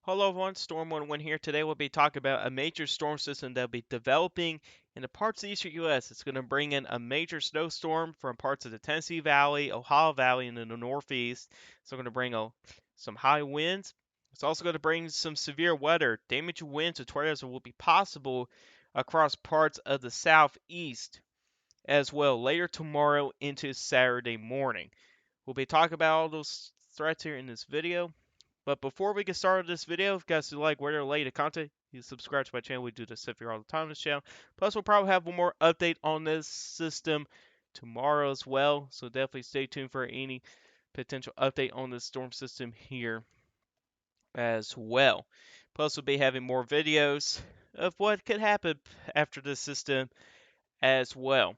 Hello everyone, Storm11 here. Today we'll be talking about a major storm system that will be developing in the parts of the eastern U.S. It's going to bring in a major snowstorm from parts of the Tennessee Valley, Ohio Valley, and in the Northeast. So going to bring some high winds. It's also going to bring some severe weather. Damaging winds and tornadoes will be possible across parts of the southeast as well later tomorrow into Saturday morning. We'll be talking about all those threats here in this video. But before we get started this video, if you guys like where to lay the content, you subscribe to my channel. We do this stuff here all the time on this channel. Plus, we'll probably have one more update on this system tomorrow as well. So definitely stay tuned for any potential update on this storm system here as well. Plus, we'll be having more videos of what could happen after this system as well.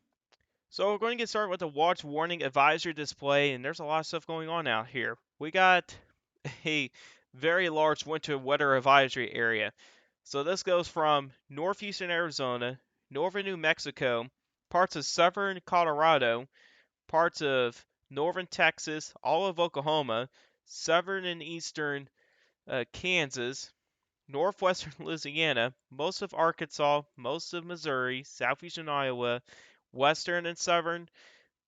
So we're going to get started with the watch warning advisory display, and there's a lot of stuff going on out here. We got a very large winter weather advisory area. So this goes from northeastern Arizona, northern New Mexico, parts of southern Colorado, parts of northern Texas, all of Oklahoma, southern and eastern Kansas, northwestern Louisiana, most of Arkansas, most of Missouri, southeastern Iowa, western and southern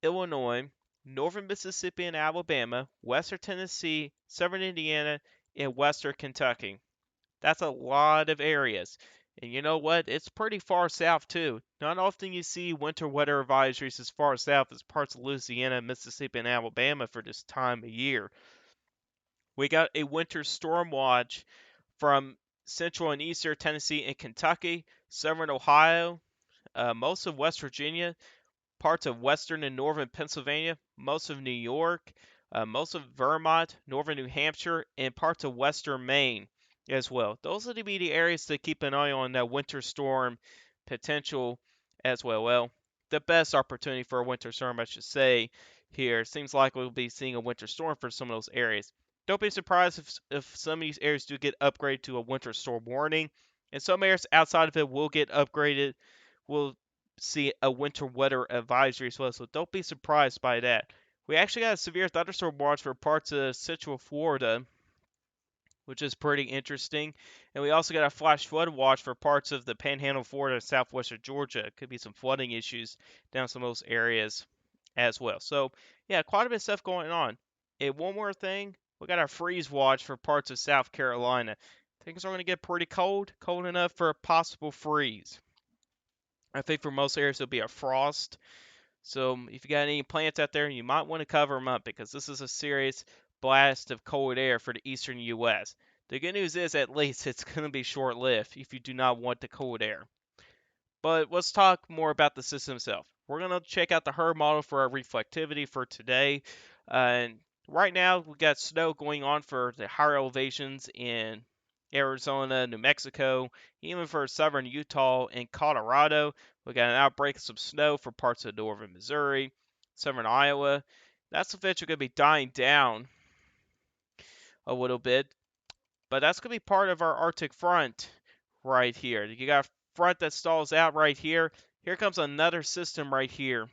Illinois, northern Mississippi and Alabama, western Tennessee, southern Indiana, and western Kentucky. That's a lot of areas. And you know what? It's pretty far south too. Not often you see winter weather advisories as far south as parts of Louisiana, Mississippi, and Alabama for this time of year. We got a winter storm watch from central and eastern Tennessee and Kentucky, southern Ohio, most of West Virginia, parts of western and northern Pennsylvania, most of New York, most of Vermont, northern New Hampshire, and parts of western Maine as well. Those are the immediate areas to keep an eye on that winter storm potential as well. Well, the best opportunity for a winter storm, I should say, here. Seems like we'll be seeing a winter storm for some of those areas. Don't be surprised if some of these areas do get upgraded to a winter storm warning, and some areas outside of it will get upgraded. Will see a winter weather advisory as well, so don't be surprised by that. We actually got a severe thunderstorm watch for parts of central Florida, which is pretty interesting. And we also got a flash flood watch for parts of the panhandle of Florida and southwestern Georgia. Could be some flooding issues down some of those areas as well. So, yeah, quite a bit of stuff going on. And one more thing, we got a freeze watch for parts of South Carolina. Things are going to get pretty cold, cold enough for a possible freeze. I think for most areas it'll be a frost. So if you got any plants out there, you might want to cover them up because this is a serious blast of cold air for the eastern U.S. The good news is at least it's going to be short-lived if you do not want the cold air. But let's talk more about the system itself. We're going to check out the HERB model for our reflectivity for today. And right now we got snow going on for the higher elevations in Arizona, New Mexico, even for southern Utah and Colorado. We got an outbreak of some snow for parts of northern Missouri, southern Iowa. That's eventually going to be dying down a little bit, but that's going to be part of our Arctic front right here. You got a front that stalls out right here. Here comes another system right here.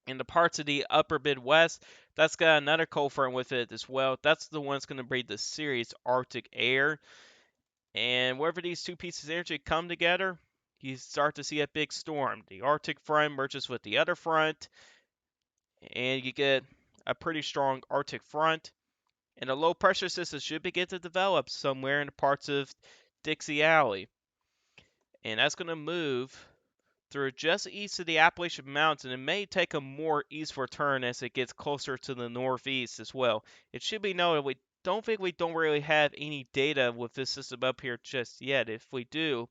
In the parts of the upper Midwest, that's got another cold front with it as well. That's the one that's going to bring the serious Arctic air. And wherever these two pieces of energy come together, you start to see a big storm. The Arctic front merges with the other front, and you get a pretty strong Arctic front. And a low pressure system should begin to develop somewhere in the parts of Dixie Alley. And that's going to move through just east of the Appalachian Mountains, and it may take a more eastward turn as it gets closer to the northeast as well. It should be noted we don't really have any data with this system up here just yet. If we do,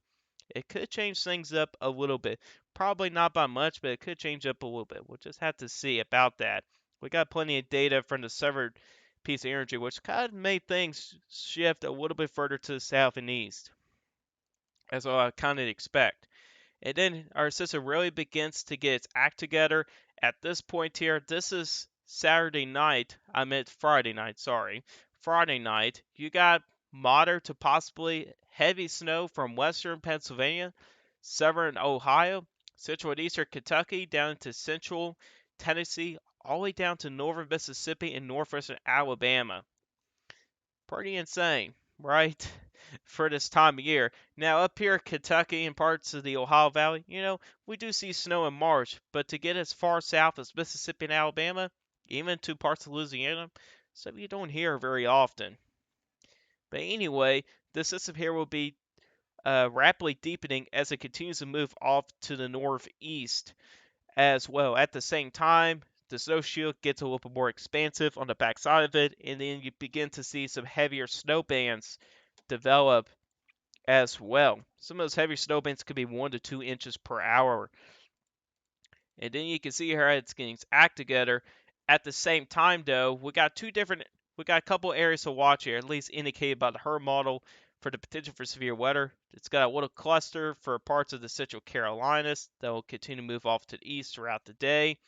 it could change things up a little bit. Probably not by much, but it could change up a little bit. We'll just have to see about that. We got plenty of data from the severed piece of energy, which kind of made things shift a little bit further to the south and east, as I kind of expect. And then our system really begins to get its act together at this point here. This is Saturday night. I meant Friday night, sorry. Friday night. You got moderate to possibly heavy snow from western Pennsylvania, southern Ohio, central and eastern Kentucky, down to central Tennessee, all the way down to northern Mississippi and northwestern Alabama. Pretty insane. right? For this time of year. Now, up here in Kentucky and parts of the Ohio Valley, we do see snow in March, but to get as far south as Mississippi and Alabama, even to parts of Louisiana, so you don't hear very often. But anyway, the system here will be rapidly deepening as it continues to move off to the northeast as well. At the same time, the snow shield gets a little bit more expansive on the backside of it, and then you begin to see some heavier snow bands develop as well. Some of those heavy snow bands could be 1 to 2 inches per hour. And then you can see here it's getting its act together. At the same time, though, we got a couple areas to watch here, at least indicated by the HER model for the potential for severe weather. It's got a little cluster for parts of the Central Carolinas that will continue to move off to the east throughout the day.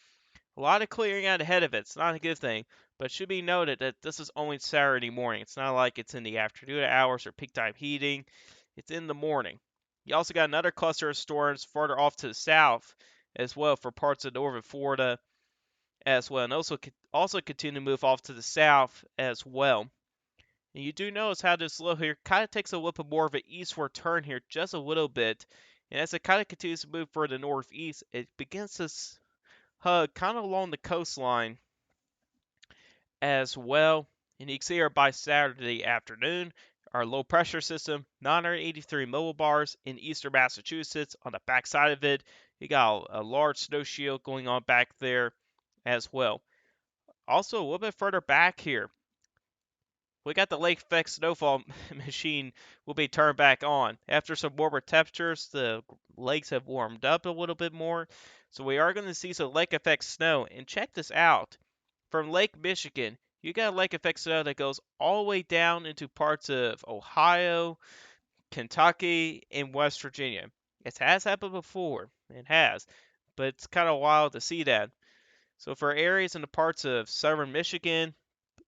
A lot of clearing out ahead of it. It's not a good thing, but it should be noted that this is only Saturday morning. It's not like it's in the afternoon hours or peak time heating. It's in the morning. You also got another cluster of storms further off to the south as well for parts of northern Florida as well, and also continue to move off to the south as well. And you do notice how this low here kind of takes a little bit more of an eastward turn here, just a little bit. And as it kind of continues to move further northeast, it begins to hug kind of along the coastline as well. And you can see here by Saturday afternoon, our low pressure system, 983 millibars in eastern Massachusetts. On the backside of it, you got a large snow shield going on back there as well. Also, a little bit further back here, we got the lake effect snowfall machine will be turned back on. After some warmer temperatures, the lakes have warmed up a little bit more. So we are going to see some lake effect snow. And check this out. From Lake Michigan, you got lake effect snow that goes all the way down into parts of Ohio, Kentucky, and West Virginia. It has happened before. It has. But it's kind of wild to see that. So for areas in the parts of southern Michigan,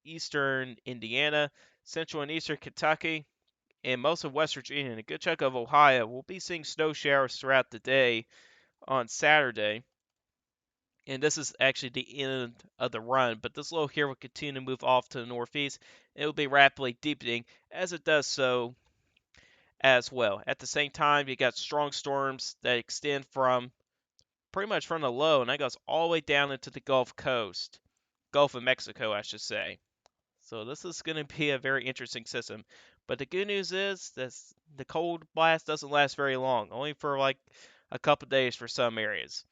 eastern Indiana, central and eastern Kentucky, and most of West Virginia and a good chunk of Ohio, we'll be seeing snow showers throughout the day on Saturday. And this is actually the end of the run, but this low here will continue to move off to the northeast. It will be rapidly deepening as it does so as well. At the same time, you got strong storms that extend from pretty much from the low, and that goes all the way down into the Gulf Coast. Gulf of Mexico, I should say. So this is going to be a very interesting system. But the good news is that the cold blast doesn't last very long, only for like a couple days for some areas.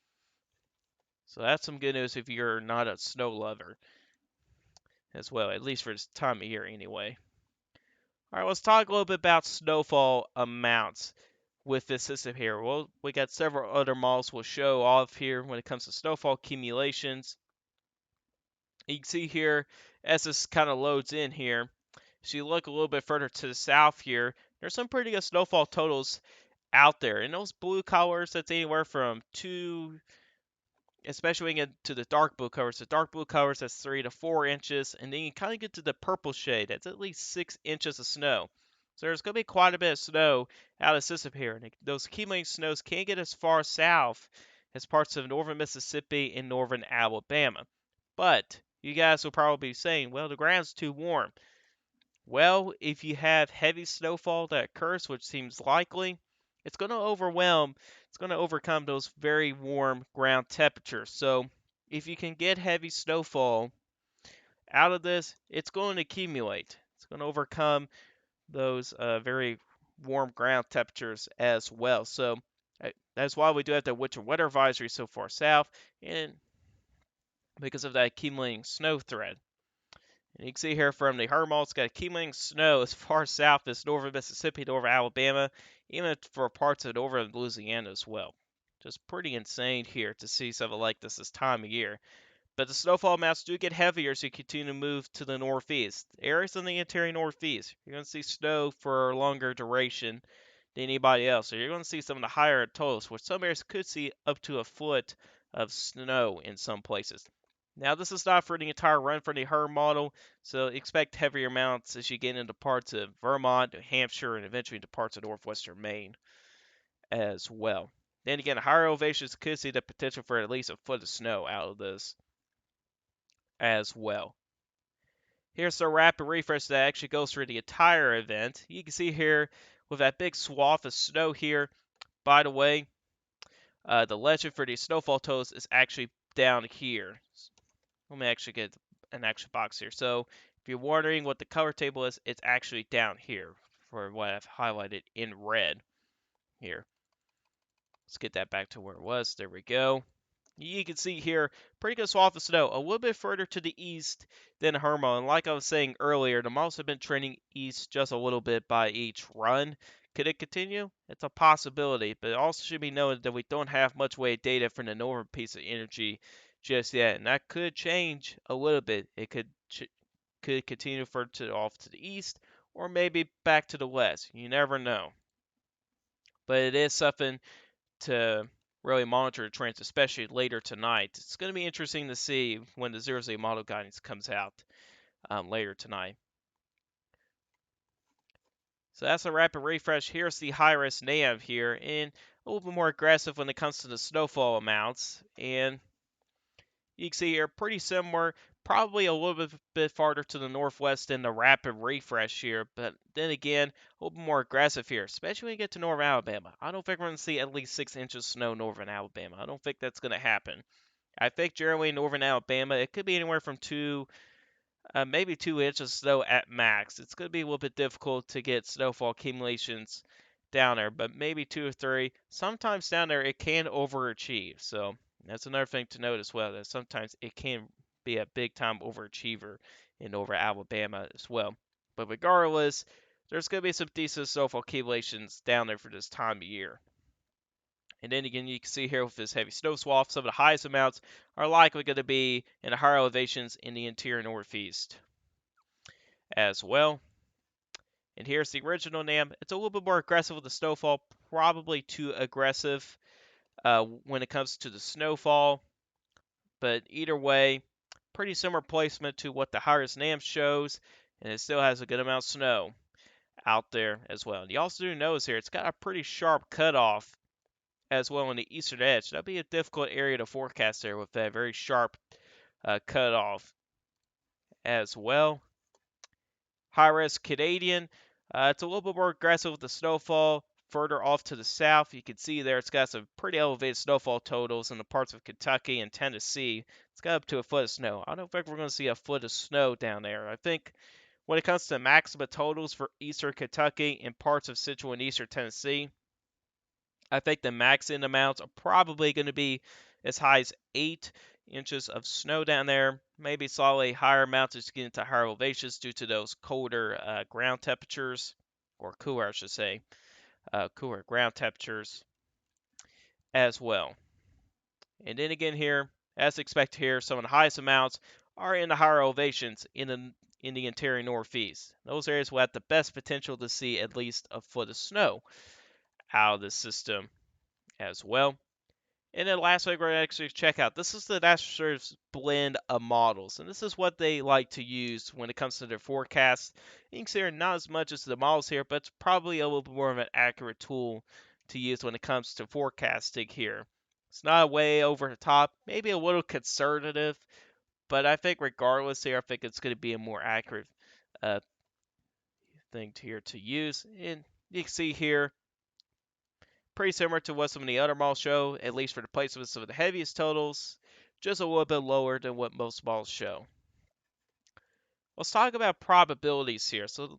So that's some good news if you're not a snow lover as well, at least for this time of year anyway. All right, let's talk a little bit about snowfall amounts with this system here. Well, we got several other models we'll show off here when it comes to snowfall accumulations. You can see here as this kind of loads in here, so you look a little bit further to the south here, there's some pretty good snowfall totals out there. And those blue colors, that's anywhere from 2, especially when you get to the dark blue colors. The dark blue colors, that's 3 to 4 inches. And then you kind of get to the purple shade, that's at least 6 inches of snow. So there's going to be quite a bit of snow out of the system here. And those accumulating snows can get as far south as parts of northern Mississippi and northern Alabama. But you guys will probably be saying, well, the ground's too warm. Well, if you have heavy snowfall that occurs, which seems likely, it's going to overcome those very warm ground temperatures. So, if you can get heavy snowfall out of this, it's going to accumulate. It's going to overcome those very warm ground temperatures as well. So, that's why we do have the winter weather advisory so far south, and because of that accumulating snow threat. And you can see here from the HER model, it's got accumulating snow as far south as northern Mississippi, northern Alabama, even for parts of northern Louisiana as well. Just pretty insane here to see something like this time of year. But the snowfall amounts do get heavier as you continue to move to the northeast. Areas in the interior northeast, you're going to see snow for a longer duration than anybody else. So you're going to see some of the higher totals, which some areas could see up to a foot of snow in some places. Now, this is not for the entire run for the HER model, so expect heavier amounts as you get into parts of Vermont, New Hampshire, and eventually into parts of northwestern Maine as well. Then again, higher elevations could see the potential for at least a foot of snow out of this as well. Here's the rapid refresh that actually goes through the entire event. You can see here with that big swath of snow here. By the way, the legend for the snowfall totals is actually down here. Let me actually get an extra box here. So if you're wondering what the color table is, it's actually down here for what I've highlighted in red here. Let's get that back to where it was. There we go. You can see here, pretty good swath of snow, a little bit further to the east than Hermo. And like I was saying earlier, the models have been trending east just a little bit by each run. Could it continue? It's a possibility, but it also should be noted that we don't have much way of data from the northern piece of energy just yet, and that could change a little bit. It could continue further off to the east, or maybe back to the west. You never know. But it is something to really monitor the trends, especially later tonight. It's going to be interesting to see when the 0Z model guidance comes out later tonight. So that's a rapid refresh. Here's the high-risk nav here, and a little bit more aggressive when it comes to the snowfall amounts. And you can see here, pretty similar, probably a little bit farther to the northwest than the rapid refresh here, but then again, a little bit more aggressive here, especially when you get to northern Alabama. I don't think we're going to see at least 6 inches of snow in northern Alabama. I don't think that's going to happen. I think generally in northern Alabama, it could be anywhere from maybe 2 inches of snow at max. It's going to be a little bit difficult to get snowfall accumulations down there, but maybe 2 or 3. Sometimes down there it can overachieve. So that's another thing to note as well, that sometimes it can be a big time overachiever in over Alabama as well. But regardless, there's going to be some decent snowfall accumulations down there for this time of year. And then again, you can see here with this heavy snow swath, some of the highest amounts are likely going to be in the higher elevations in the interior northeast as well. And here's the original NAM. It's a little bit more aggressive with the snowfall, probably too aggressive when it comes to the snowfall. But either way, pretty similar placement to what the highest NAM shows, and it still has a good amount of snow out there as well. And you also do notice here, it's got a pretty sharp cutoff as well on the eastern edge. That'd be a difficult area to forecast there with that very sharp cutoff as well. High risk Canadian. It's a little bit more aggressive with the snowfall further off to the south. You can see there it's got some pretty elevated snowfall totals in the parts of Kentucky and Tennessee. It's got up to a foot of snow. I don't think we're going to see a foot of snow down there. I think when it comes to maximum totals for eastern Kentucky and parts of central and eastern Tennessee, I think the maximum amounts are probably going to be as high as 8 inches of snow down there. Maybe slightly higher amounts as you get into higher elevations due to those colder ground temperatures, or cooler, I should say, cooler ground temperatures as well. And then again here, as expected here, some of the highest amounts are in the higher elevations in the interior northeast. Those areas will have the best potential to see at least a foot of snow out of the system as well. And then last week we're going to actually check out, this is the National Reserve's blend of models. And this is what they like to use when it comes to their forecasts. You can see here not as much as the models here, but it's probably a little bit more of an accurate tool to use when it comes to forecasting here. It's not way over the top, maybe a little conservative, but I think regardless here, I think it's going to be a more accurate thing here to use. And you can see here, pretty similar to what some of the other models show, at least for the placements of the heaviest totals, just a little bit lower than what most models show. Let's talk about probabilities here. So,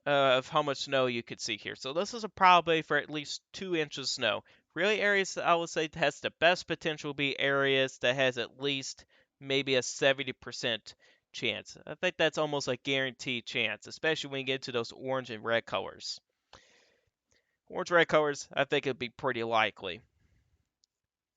of how much snow you could see here. So this is a probability for at least 2 inches of snow. Really, areas that I would say has the best potential be areas that has at least maybe a 70% chance. I think that's almost a guaranteed chance, especially when you get to those orange and red colors. Orange-red colors, I think it'd be pretty likely.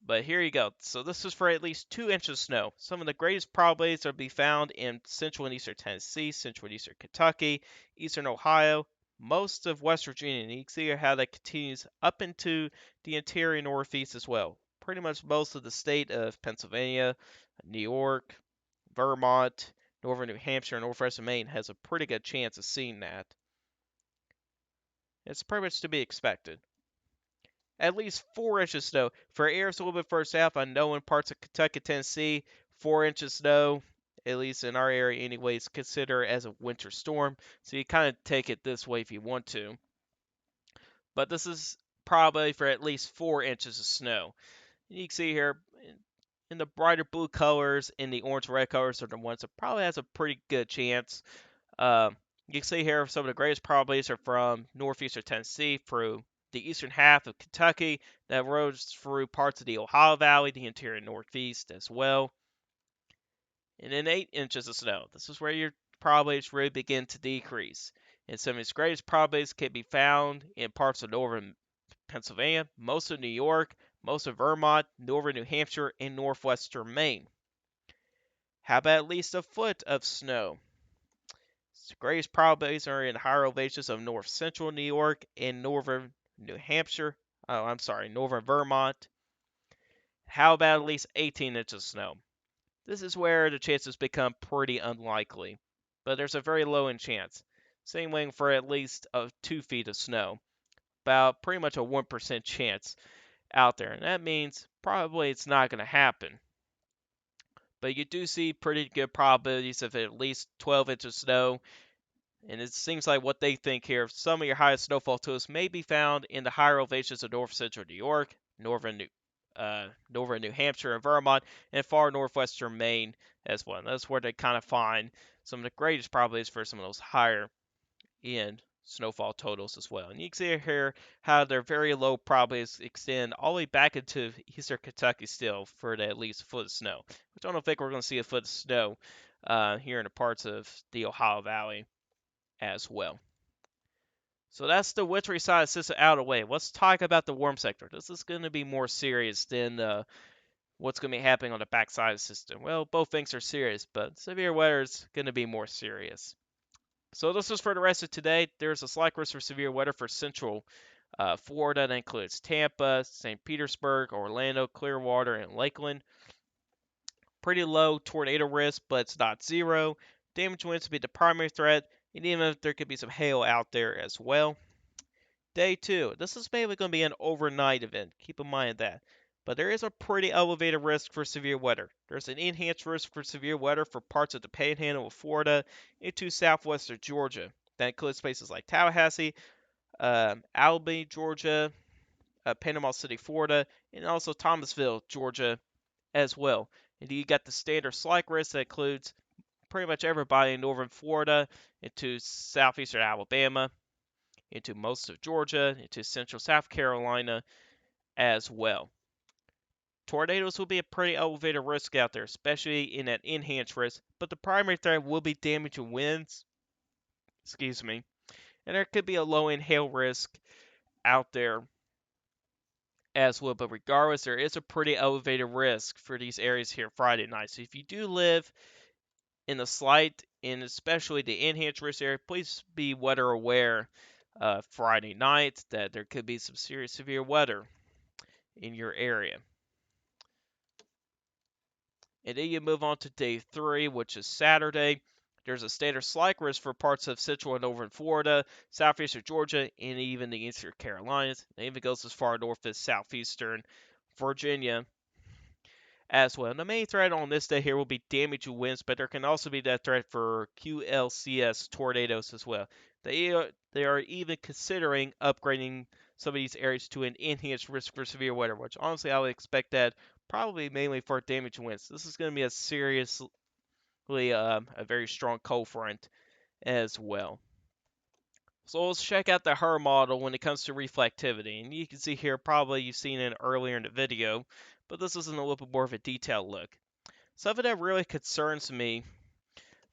But here you go. So this is for at least 2 inches of snow. Some of the greatest probabilities are to be found in central and eastern Tennessee, central and eastern Kentucky, eastern Ohio, most of West Virginia. And you can see how that continues up into the interior northeast as well. Pretty much most of the state of Pennsylvania, New York, Vermont, northern New Hampshire, and northwestern Maine has a pretty good chance of seeing that. It's pretty much to be expected. At least 4 inches of snow. For areas a little bit further south, I know in parts of Kentucky, Tennessee, 4 inches of snow at least in our area anyways, consider as a winter storm. So you kind of take it this way if you want to. But this is probably for at least 4 inches of snow. You can see here in the brighter blue colors and the orange red colors are the ones that probably has a pretty good chance. You can see here some of the greatest probabilities are from northeastern Tennessee through the eastern half of Kentucky that runs through parts of the Ohio Valley, the interior northeast as well. And then 8 inches of snow. This is where your probabilities really begin to decrease. And some of its greatest probabilities can be found in parts of northern Pennsylvania, most of New York, most of Vermont, northern New Hampshire, and northwestern Maine. How about at least a foot of snow? The greatest probabilities are in higher elevations of north central New York and northern New Hampshire. Oh, I'm sorry, northern Vermont. How about at least 18 inches of snow? This is where the chances become pretty unlikely, but there's a very low in chance. Same way for at least 2 feet of snow, about pretty much a 1% chance out there, and that means probably it's not going to happen. But you do see pretty good probabilities of at least 12 inches of snow, and it seems like what they think here, some of your highest snowfall totals may be found in the higher elevations of north central New York, northern New Hampshire and Vermont, and far northwestern Maine as well. And that's where they kind of find some of the greatest probabilities for some of those higher end snowfall totals as well. And you can see here how their very low probabilities extend all the way back into eastern Kentucky still for at least a foot of snow. Which I don't think we're going to see a foot of snow here in the parts of the Ohio Valley as well. So that's the wintry side system out of the way. Let's talk about the warm sector. This is going to be more serious than what's going to be happening on the backside of the system. Well, both things are serious, but severe weather is going to be more serious. So this is for the rest of today. There's a slight risk for severe weather for central Florida. That includes Tampa, St. Petersburg, Orlando, Clearwater, and Lakeland. Pretty low tornado risk, but it's not zero. Damage winds will be the primary threat, and even if there could be some hail out there as well. Day 2. This is mainly going to be an overnight event. Keep in mind that. But there is a pretty elevated risk for severe weather. There's an enhanced risk for severe weather for parts of the panhandle of Florida into southwestern Georgia. That includes places like Tallahassee, Albany, Georgia, Panama City, Florida, and also Thomasville, Georgia as well. And you got the standard slight risk that includes pretty much everybody in northern Florida into southeastern Alabama, into most of Georgia, into central South Carolina as well. Tornadoes will be a pretty elevated risk out there, especially in that enhanced risk, but the primary threat will be damaging winds. Excuse me. And there could be a low end hail risk out there as well, but regardless, there is a pretty elevated risk for these areas here Friday night. So if you do live in the slight and especially the enhanced risk area, please be weather aware Friday night that there could be some serious severe weather in your area. And then you move on to day 3, which is Saturday. There's a standard slight risk for parts of central and northern Florida, southeastern Georgia, and even the eastern Carolinas. It even goes as far north as southeastern Virginia as well. And the main threat on this day here will be damaging winds, but there can also be that threat for QLCS tornadoes as well. They are even considering upgrading some of these areas to an enhanced risk for severe weather, which honestly I would expect that probably mainly for damaging winds. This is going to be a very strong cold front as well. So let's check out the HER model when it comes to reflectivity. And you can see here, probably you've seen it earlier in the video, but this is in a little bit more of a detailed look. Something that really concerns me,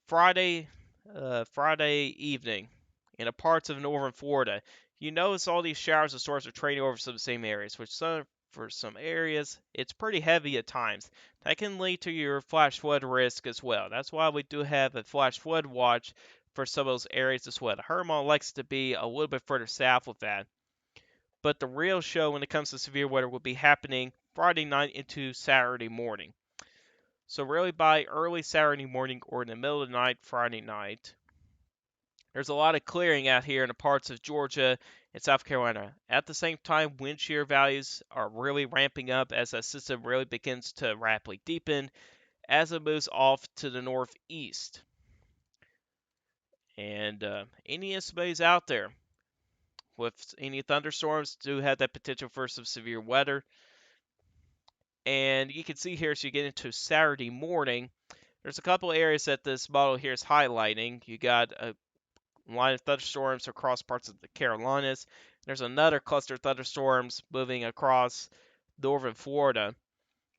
Friday evening in the parts of northern Florida, you notice all these showers and storms are training over some of the same areas, which for some areas, it's pretty heavy at times. That can lead to your flash flood risk as well. That's why we do have a flash flood watch for some of those areas as well. The Hermon likes to be a little bit further south with that. But the real show when it comes to severe weather will be happening Friday night into Saturday morning. So really by early Saturday morning or in the middle of the night, Friday night, there's a lot of clearing out here in the parts of Georgia and South Carolina. At the same time, wind shear values are really ramping up as that system really begins to rapidly deepen as it moves off to the northeast. And any instabilities out there with any thunderstorms do have that potential for some severe weather. And you can see here as you get into Saturday morning, there's a couple areas that this model here is highlighting. You got a line of thunderstorms across parts of the Carolinas. There's another cluster of thunderstorms moving across northern Florida.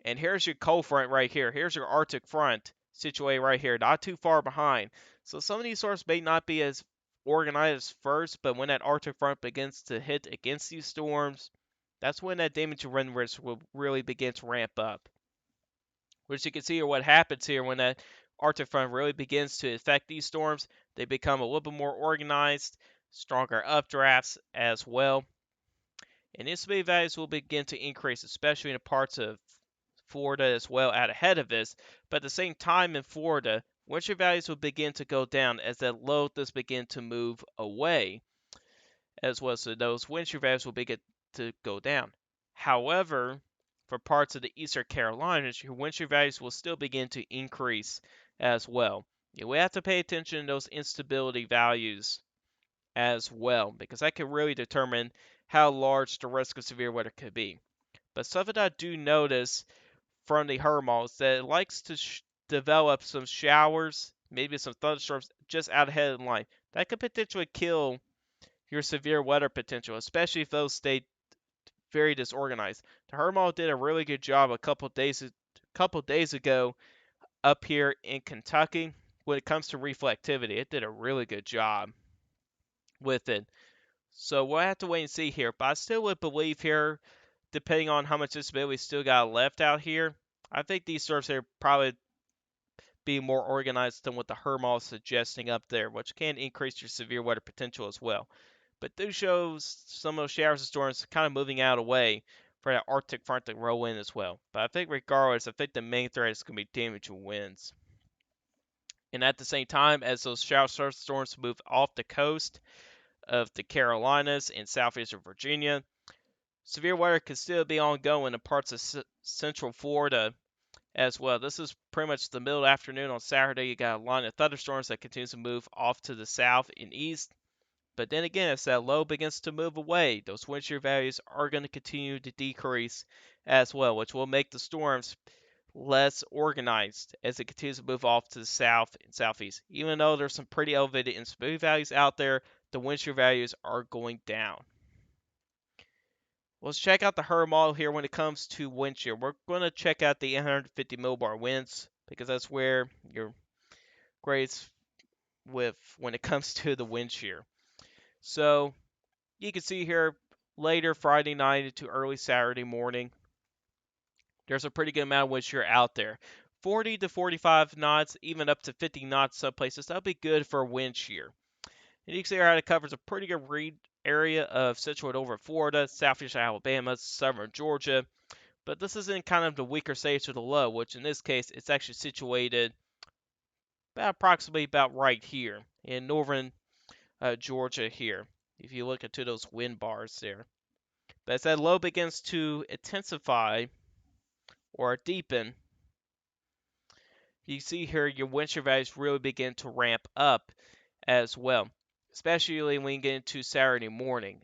And here's your cold front right here. Here's your Arctic front situated right here, not too far behind. So some of these storms may not be as organized first, but when that Arctic front begins to hit against these storms, that's when that damage and wind risk will really begin to ramp up. Which you can see here what happens here when that Arctic front really begins to affect these storms. They become a little bit more organized, stronger updrafts as well. And instability values will begin to increase, especially in the parts of Florida as well out ahead of this. But at the same time in Florida, wind shear values will begin to go down as that low does begin to move away as well. So those wind shear values will begin to go down. However, for parts of the eastern Carolinas, your wind shear values will still begin to increase as well. We have to pay attention to those instability values as well, because that can really determine how large the risk of severe weather could be. But something I do notice from the Hermal is that it likes to develop some showers, maybe some thunderstorms just out ahead of the line. That could potentially kill your severe weather potential, especially if those stay very disorganized. The Hermal did a really good job a couple days ago up here in Kentucky when it comes to reflectivity. It did a really good job with it. So we'll have to wait and see here. But I still would believe here, depending on how much visibility we still got left out here, I think these storms here probably be more organized than what the Hermal is suggesting up there, which can increase your severe weather potential as well. But do show some of those showers and storms kind of moving out of the way for that Arctic front to roll in as well. But I think regardless, I think the main threat is going to be damaging winds. And at the same time, as those shower storms move off the coast of the Carolinas and southeastern Virginia, severe weather could still be ongoing in parts of central Florida as well. This is pretty much the middle of the afternoon on Saturday. You got a line of thunderstorms that continues to move off to the south and east. But then again, as that low begins to move away, those wind shear values are going to continue to decrease as well, which will make the storms less organized as it continues to move off to the south and southeast. Even though there's some pretty elevated instability values out there, the wind shear values are going down. Let's check out the HER model here when it comes to wind shear. We're going to check out the 850 millibar winds because that's where your grades with when it comes to the wind shear. So you can see here later Friday night into early Saturday morning, there's a pretty good amount of wind shear out there. 40 to 45 knots, even up to 50 knots some places. That'll be good for wind shear. And you can see how it covers a pretty good area of central and over Florida, southeastern Alabama, southern Georgia. But this is in kind of the weaker stage of the low, which in this case, it's actually situated approximately about right here in northern Georgia here. If you look into those wind bars there. But as that low begins to intensify or deepen, you see here your wind shear values really begin to ramp up as well, especially when you get into Saturday morning,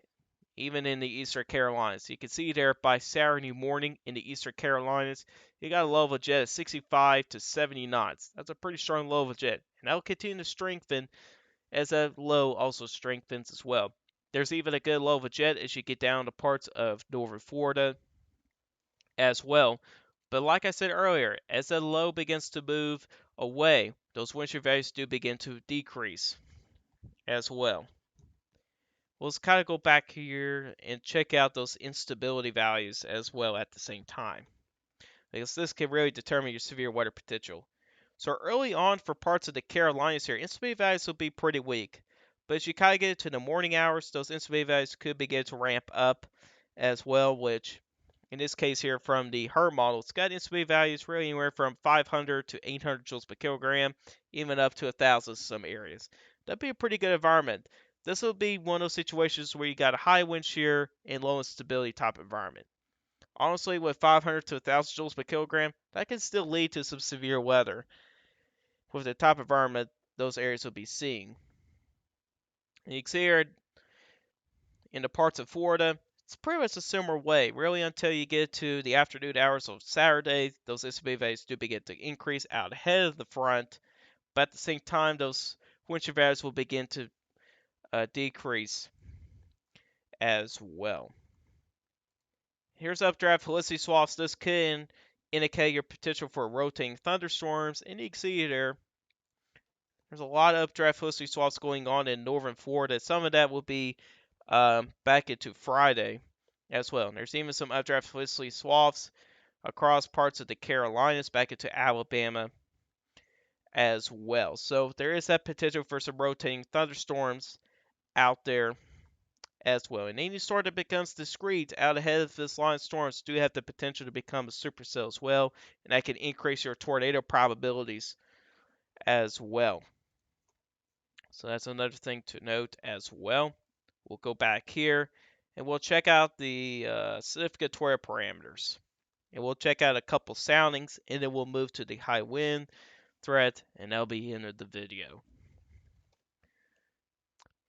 even in the Eastern Carolinas. You can see there by Saturday morning in the Eastern Carolinas, you got a low of a jet at 65 to 70 knots. That's a pretty strong low of a jet, and that will continue to strengthen as that low also strengthens as well. There's even a good low of a jet as you get down to parts of northern Florida as well. But like I said earlier, as the low begins to move away, those wind shear values do begin to decrease as well. Let's kind of go back here and check out those instability values as well at the same time, because this can really determine your severe weather potential. So early on for parts of the Carolinas here, instability values will be pretty weak. But as you kind of get into the morning hours, those instability values could begin to ramp up as well, which in this case here from the HER model, it's got instability values really anywhere from 500 to 800 joules per kilogram, even up to 1,000 in some areas. That'd be a pretty good environment. This will be one of those situations where you got a high wind shear and low instability type environment. Honestly, with 500 to 1,000 joules per kilogram, that can still lead to some severe weather. With the type of environment those areas will be seeing. And you can see here in the parts of Florida, it's pretty much a similar way, really, until you get to the afternoon hours of Saturday. Those SUV values do begin to increase out ahead of the front, but at the same time, those wind shear values will begin to decrease as well. Here's updraft helicity swaths. This can indicate your potential for rotating thunderstorms, and you can see there there's a lot of updraft helicity swaths going on in northern Florida. Some of that will be back into Friday as well. And there's even some updraft helicity swaths across parts of the Carolinas back into Alabama as well. So there is that potential for some rotating thunderstorms out there as well. And any storm that becomes discrete out ahead of this line of storms do have the potential to become a supercell as well, and that can increase your tornado probabilities as well. So that's another thing to note as well. We'll go back here and we'll check out the significatory parameters. And we'll check out a couple soundings, and then we'll move to the high wind threat, and that'll be the end of the video.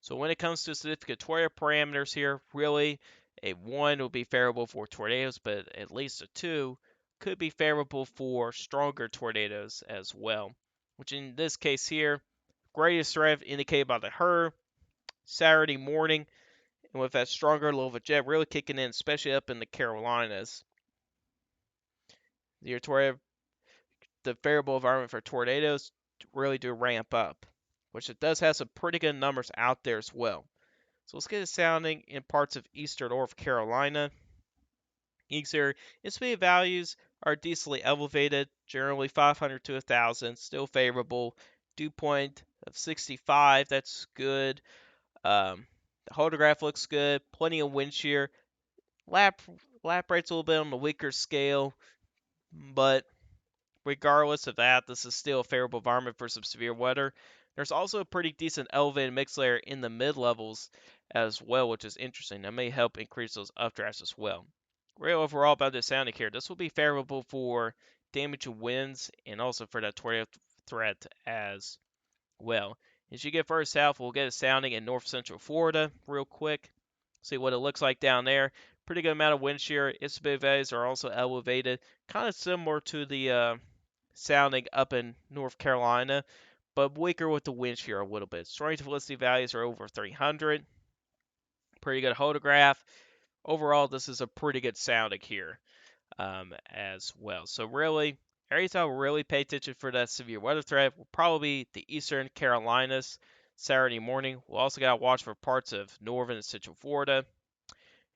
So when it comes to significatory parameters here, really, a 1 will be favorable for tornadoes, but at least a 2 could be favorable for stronger tornadoes as well. Which in this case here, greatest threat indicated by the HER, Saturday morning, and with that stronger level of jet really kicking in, especially up in the Carolinas. The favorable environment for tornadoes really do ramp up, which it does have some pretty good numbers out there as well. So let's get a sounding in parts of eastern North Carolina. Here, estimated values are decently elevated, generally 500 to 1,000, still favorable. Dew point of 65, that's good. The hodograph looks good, plenty of wind shear. Lap rate's a little bit on the weaker scale, but regardless of that, this is still a favorable environment for some severe weather. There's also a pretty decent elevated mix layer in the mid levels as well, which is interesting. That may help increase those updrafts as well. Real overall about this sounding here, this will be favorable for damage to winds and also for that tornado threat as well. As you get further south, we'll get a sounding in north central Florida real quick. See what it looks like down there. Pretty good amount of wind shear. Its values are also elevated, kind of similar to the sounding up in North Carolina, but weaker with the wind shear a little bit. Strength velocity values are over 300. Pretty good hodograph. Overall, this is a pretty good sounding here as well. So really, areas I will really pay attention for that severe weather threat will probably be the eastern Carolinas Saturday morning. We'll also got to watch for parts of northern and central Florida.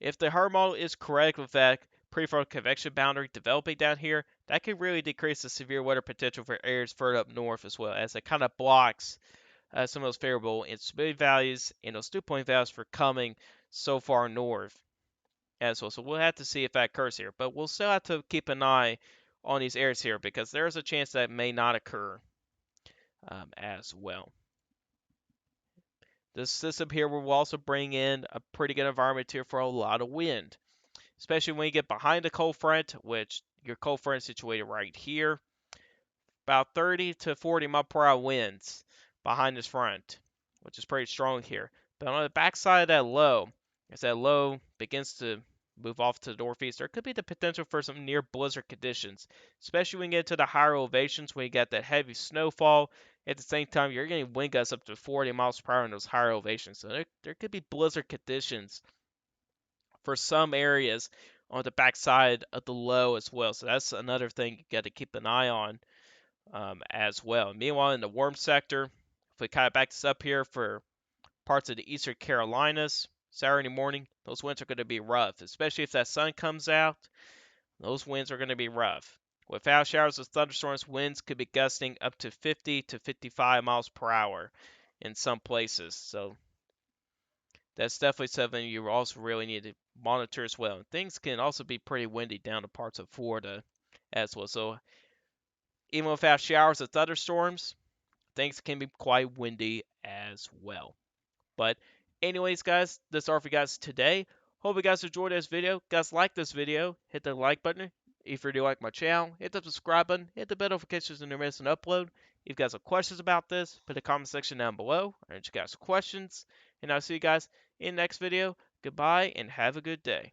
If the HER model is correct with that prefrontal convection boundary developing down here, that could really decrease the severe weather potential for areas further up north as well, as it kind of blocks some of those favorable instability values and those dew point values for coming so far north as well. So we'll have to see if that occurs here, but we'll still have to keep an eye on these areas here because there's a chance that may not occur as well. This system here will also bring in a pretty good environment here for a lot of wind, especially when you get behind the cold front, which your cold front is situated right here. About 30 to 40 mile per hour winds behind this front, which is pretty strong here. But on the backside of that low, as that low begins to move off to the northeast, there could be the potential for some near blizzard conditions, especially when you get to the higher elevations when you got that heavy snowfall. At the same time, you're getting wind gusts up to 40 miles per hour in those higher elevations. So there could be blizzard conditions for some areas on the backside of the low as well. So that's another thing you got to keep an eye on as well. Meanwhile, in the warm sector, if we kind of back this up here for parts of the eastern Carolinas, Saturday morning, those winds are going to be rough, especially if that sun comes out. Those winds are going to be rough. Without showers of thunderstorms, winds could be gusting up to 50 to 55 miles per hour in some places. So that's definitely something you also really need to monitor as well. And things can also be pretty windy down to parts of Florida as well. So even without showers of thunderstorms, things can be quite windy as well. But anyways, guys, that's all for you guys today. Hope you guys enjoyed this video. Guys, like this video, hit the like button. If you do like my channel, hit the subscribe button, hit the bell notifications so you never miss an upload. If you guys have questions about this, put a comment section down below. I answer you guys questions. And I'll see you guys in the next video. Goodbye and have a good day.